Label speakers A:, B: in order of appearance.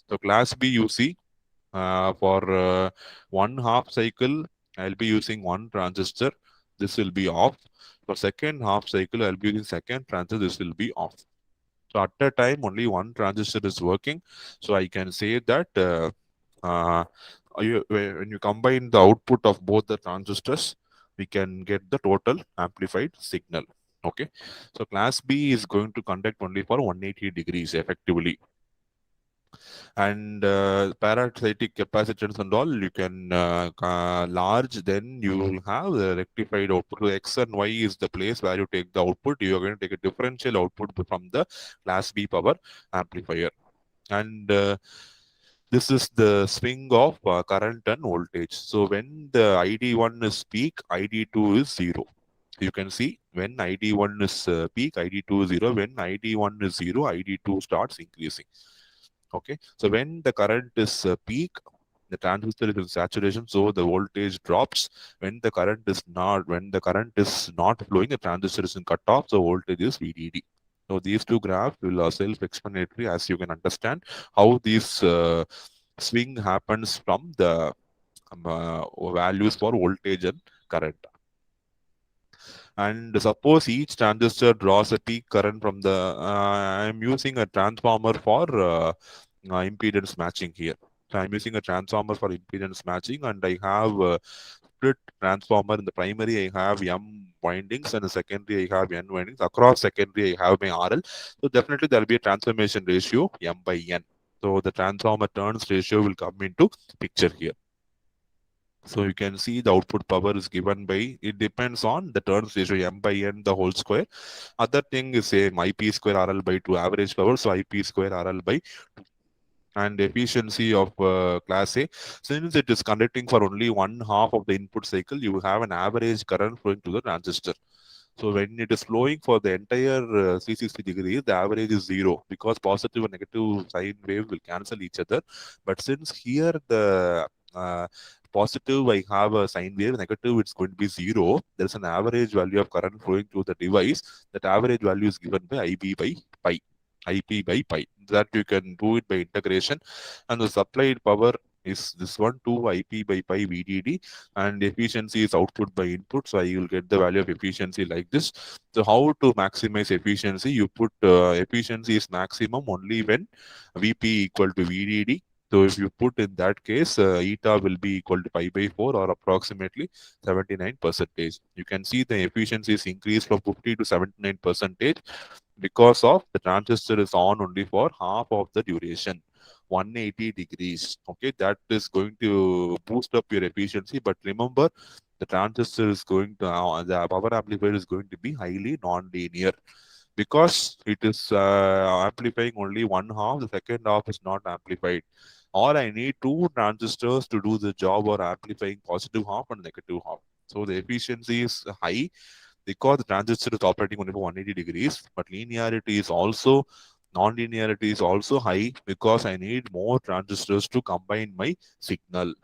A: So class B you see for one half cycle, I'll be using one transistor. This will be off. For second half cycle, I'll be using second transistor. This will be off. So at a time, only one transistor is working. So I can say that when you combine the output of both the transistors, we can get the total amplified signal. Okay. So class B is going to conduct only for 180 degrees effectively. And parasitic capacitance and all you can large, then you will have the rectified output. So X and Y is the place where you take the output. You are going to take a differential output from the class B power amplifier. And this is the swing of current and voltage. So when the ID1 is peak, ID2 is 0. You can see when ID1 is peak, ID2 is 0. When ID1 is 0, ID2 starts increasing. Okay, so when the current is peak, the transistor is in saturation, so the voltage drops. When the current is not flowing, the transistor is in cutoff, so voltage is VDD. So these two graphs will are self-explanatory, as you can understand how this swing happens from the values for voltage and current. And suppose each transistor draws a peak current from the I'm using a transformer for impedance matching here. So I'm using a transformer for impedance matching, and I have a split transformer. In the primary I have M windings, and the secondary I have N windings. Across secondary I have my RL. So definitely there will be a transformation ratio M by N. So the transformer turns ratio will come into picture here. So you can see the output power is given by, it depends on the turns ratio M by N the whole square. Other thing is same, IP square RL by 2 average power, so IP square RL by 2. And efficiency of class A, since it is conducting for only one half of the input cycle, you have an average current flowing to the transistor. So when it is flowing for the entire 360 degrees, the average is 0, because positive and negative sine wave will cancel each other. But since here the positive I have a sine wave, negative it's going to be 0, there's an average value of current flowing to the device. That average value is given by IB by pi. IP by pi. That you can do it by integration. And the supplied power is this one, 2 IP by pi VDD, and efficiency is output by input. So I will get the value of efficiency like this. So how to maximize efficiency? You put efficiency is maximum only when VP equal to VDD. So if you put in that case, eta will be equal to pi by 4, or approximately 79%. You can see the efficiency is increased from 50 to 79% because of the transistor is on only for half of the duration, 180 degrees. Okay, that is going to boost up your efficiency. But remember, the transistor is going to the power amplifier is going to be highly non-linear, because it is amplifying only one half, the second half is not amplified. Or I need two transistors to do the job, or amplifying positive half and negative half. So the efficiency is high because the transistor is operating only for 180 degrees, but linearity is also, non-linearity is also high, because I need more transistors to combine my signal.